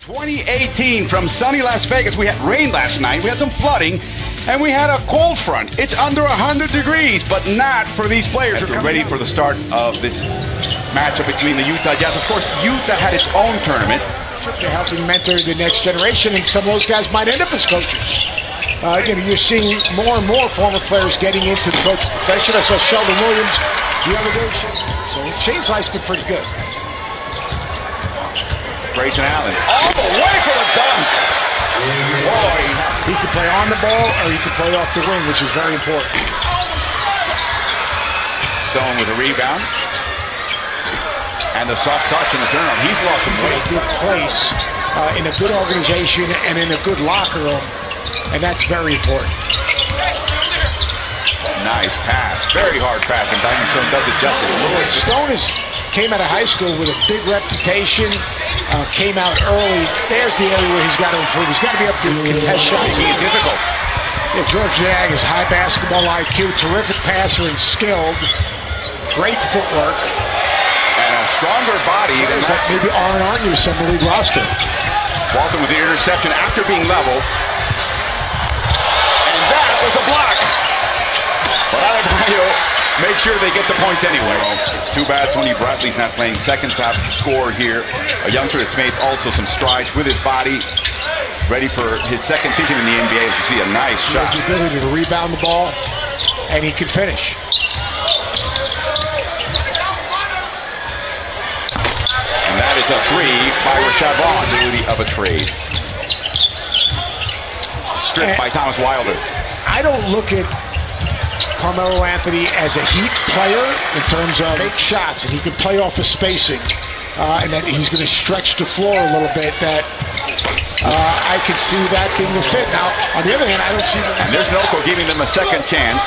2018 from sunny Las Vegas. We had rain last night, we had some flooding, and we had a cold front. It's under 100 degrees, but not for these players. We're ready for the start of this matchup between the Utah Jazz. Of course, Utah had its own tournament. They're helping mentor the next generation, and some of those guys might end up as coaches. You're seeing more and more former players getting into the coaching profession. I saw Sheldon Williams the other day. So Shane's life's been pretty good. Grayson Allen all the way for the dunk. Boy, he can play on the ball or he can play off the wing, which is very important. Stone with a rebound. And the soft touch and the turnover. He's lost some weight. He's in a good place, in a good organization, and in a good locker room. And that's very important. Nice pass. Very hard pass. And Diamond Stone does it justice. Stone came out of high school with a big reputation. Came out early. There's the area where he's got to improve. He's got to be up to contest shots. He's difficult. Yeah, George Niang is high basketball IQ, terrific passer and skilled. Great footwork. And a stronger body than that. Maybe aren't your summer league roster. Walton with the interception after being level. And that was a block. But Adebayo make sure they get the points anyway. It's too bad Tony Bradley's not playing second top scorer here. A youngster that's made also some strides with his body. Ready for his second season in the NBA. As you see, a nice shot. He has the ability to rebound the ball, and he can finish. And that is a three by Rashad Vaughn. Duty of a trade. Stripped by Thomas Wilder. I don't look at Carmelo Anthony as a Heat player in terms of make shots, and he can play off of spacing, and that he's going to stretch the floor a little bit. That I could see that being a fit. Now, on the other hand, I don't see that. And there's Noko giving them a second chance.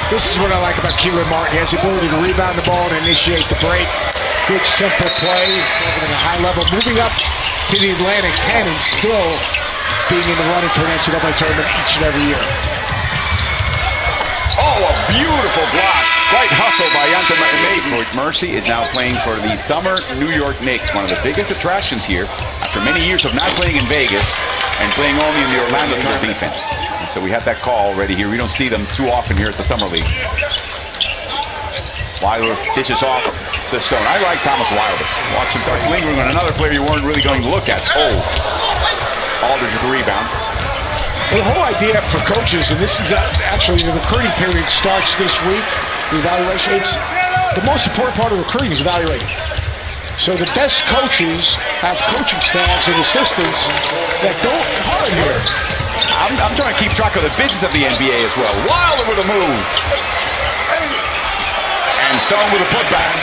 This is what I like about Keelan Martin. He has the ability to rebound the ball and initiate the break. Good, simple play, at a high level. Moving up to the Atlantic 10 and still being in the running for an NCAA tournament each and every year. Oh, a beautiful block. Great hustle by Yanta Lloyd Mercy is now playing for the Summer New York Knicks, one of the biggest attractions here after many years of not playing in Vegas and playing only in the Orlando tournament defense. And so we have that call already here. We don't see them too often here at the Summer League. Wilder dishes off the Stone. I like Thomas Wilder. Watch him start lingering on another player you weren't really going to look at. Oh. Aldridge with the rebound. Well, the whole idea for coaches, and this is actually the recruiting period starts this week, the evaluation, it's the most important part of recruiting is evaluating. So the best coaches have coaching staffs and assistants that don't hard here. I'm trying to keep track of the business of the NBA as well. Wilder with a move. And Stone with a putback.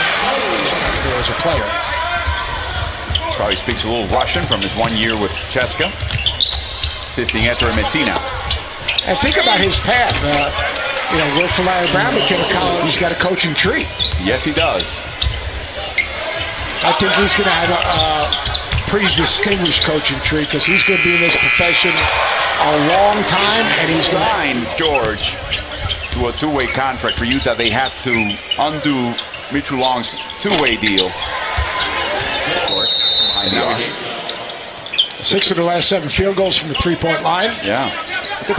As a player. Probably speaks a little Russian from his 1 year with Cheska. Assisting Ettore Messina. And think about his path. Worked for Larry Brown, became a college. He's got a coaching tree. Yes, he does. I think he's going to have a pretty distinguished coaching tree because he's going to be in this profession a long time. And he's signed George to a two-way contract for Utah. They had to undo Mitchell Long's two-way deal. Six of the last 7 field goals from the three-point line. Yeah.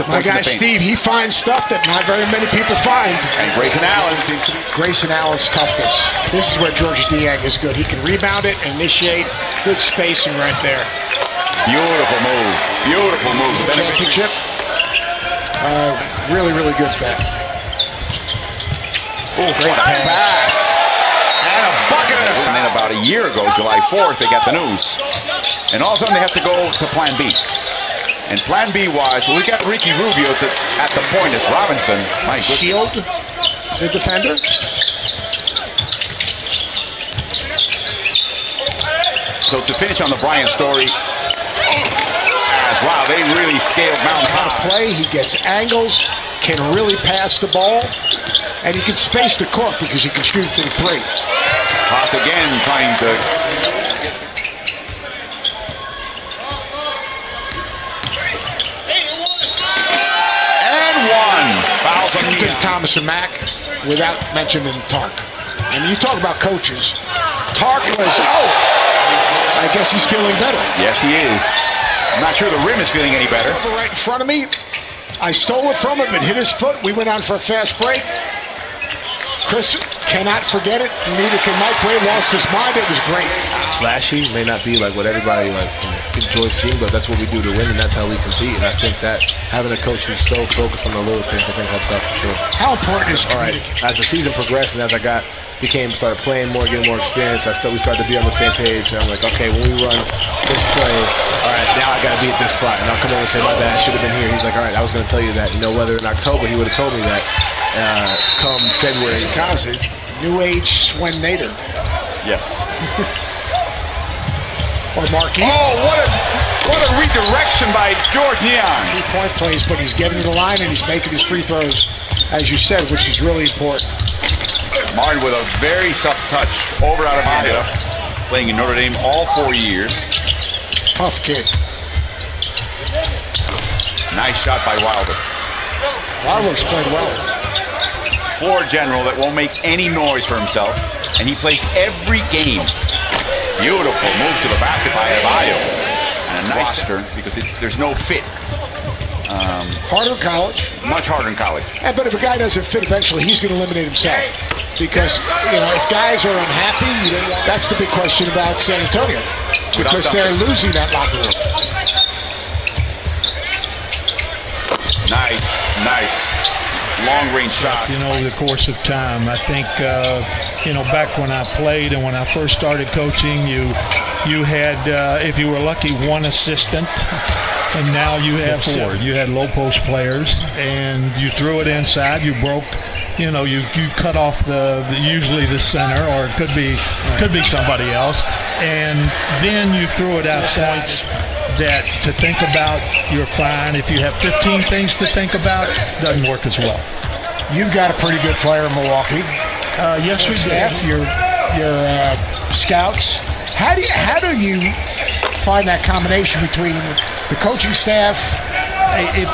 My guy Steve, he finds stuff that not very many people find. And Grayson Allen seems to be. Grayson Allen's toughness. This is where George Niang is good. He can rebound it and initiate. Good spacing right there. Beautiful move. Beautiful move. Championship. Really, really good bet. Oh, great pass. And a bucket. And then about a year ago, July 4th, they got the news. And all of a sudden, they have to go to Plan B. And Plan B was, well, we got Ricky Rubio at the point as Robinson. My goodness. Shield, the defender. So to finish on the Bryant story, wow, they really scaled Mount High. Play, he gets angles, can really pass the ball, and he can space the court because he can shoot to the three. Haas again trying to. Thomas and Mack without mentioning Tark. I mean, you talk about coaches. Tark was, I guess he's feeling better. Yes, he is. I'm not sure the rim is feeling any better. Over right in front of me. I stole it from him. It hit his foot. We went on for a fast break. Chris cannot forget it. Neither can Mike. Ray lost his mind. It was great. Flashy may not be like what everybody enjoys seeing, but that's what we do to win, and that's how we compete. And I think that having a coach who's so focused on the little things, I think helps out for sure. How important is communication? As the season progressed and as I started playing more, getting more experience, we started to be on the same page. And I'm like, okay, when we run this play, all right, now I got to be at this spot. And I'll come over and say, my bad, I should have been here. He's like, all right, I was going to tell you that. Whether in October he would have told me that come February. New age Swen Nader. Yes. Or Markey. Oh, what a redirection by George Neon. 3-point plays, but he's getting to the line and he's making his free throws, as you said, which is really important. Martin with a very soft touch over out of Iowa, playing in Notre Dame all 4 years. Tough kid. Nice shot by Wilder. Wilder's played well. Floor general that won't make any noise for himself, and he plays every game. Beautiful move to the basket by Adebayo. And a nice turn because there's no fit. Harder in college. Much harder in college. Yeah, but if a guy doesn't fit eventually, he's going to eliminate himself. Because, if guys are unhappy, that's the big question about San Antonio. Because they're losing that locker room. Nice. Long-range shot. Over the course of time, I think, back when I played and when I first started coaching, you had, if you were lucky, one assistant, and now you have 4. You had low post players, and you threw it inside. You broke, you cut off usually the center, or it could be somebody else, and then you threw it outside. That to think about, you're fine. If you have 15 things to think about, it doesn't work as well. You've got a pretty good player in Milwaukee. Yes, we do. Your scouts. How do you find that combination between the coaching staff?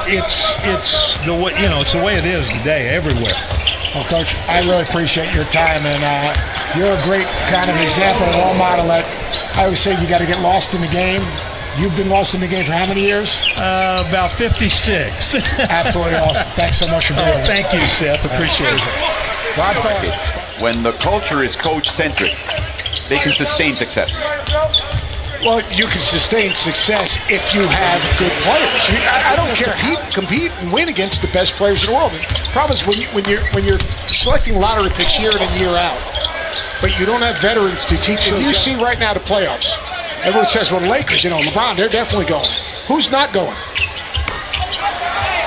It's the way it's the way it is today everywhere. Well, Coach, I really appreciate your time, and you're a great kind of example, role model. That I always say you got to get lost in the game. You've been lost in the game for how many years? About 56. Absolutely awesome. Thanks so much for being here. Thank you, Seth. Appreciate it. God bless. When the culture is coach-centric, they can sustain success. Well, you can sustain success if you have good players. I don't care. Compete and win against the best players in the world. The problem is when you're selecting lottery picks year in and year out, but you don't have veterans to teach you. You see right now the playoffs. Everyone says, well, the Lakers, LeBron, they're definitely going. Who's not going?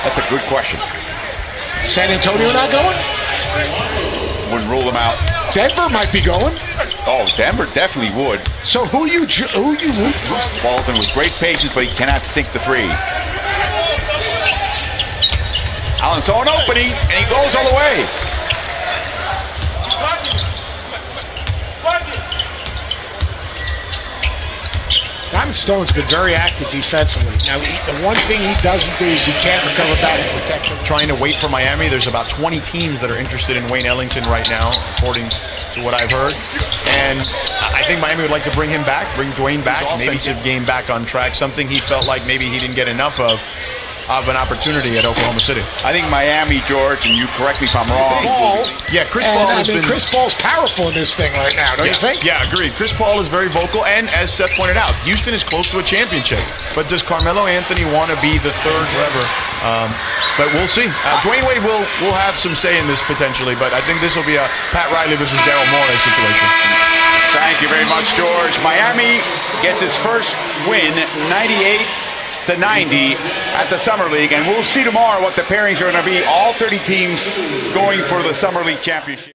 That's a good question. San Antonio not going? Wouldn't rule them out. Denver might be going. Oh, Denver definitely would. So who you root for? Walton with great patience, but he cannot sink the 3. Allen saw an opening, and he goes all the way. Diamond Stone's been very active defensively. Now, the one thing he doesn't do is he can't recover back and protect him. Trying to wait for Miami. There's about 20 teams that are interested in Wayne Ellington right now, according to what I've heard. And I think Miami would like to bring him back, bring Dwayne back, offensive game back on track, something he felt like maybe he didn't get enough of an opportunity at Oklahoma City. I think Miami, George, and you correct me if I'm wrong. Chris Paul has been... Chris Paul's powerful in this thing right now, don't you think? Yeah, agreed. Chris Paul is very vocal, and as Seth pointed out, Houston is close to a championship. But does Carmelo Anthony want to be the third forever? But we'll see. Dwayne Wade will have some say in this potentially, but I think this will be a Pat Riley versus Daryl Morey situation. Thank you very much, George. Miami gets its first win, 98-90 at the Summer League, and we'll see tomorrow what the pairings are going to be. All 30 teams going for the Summer League championship.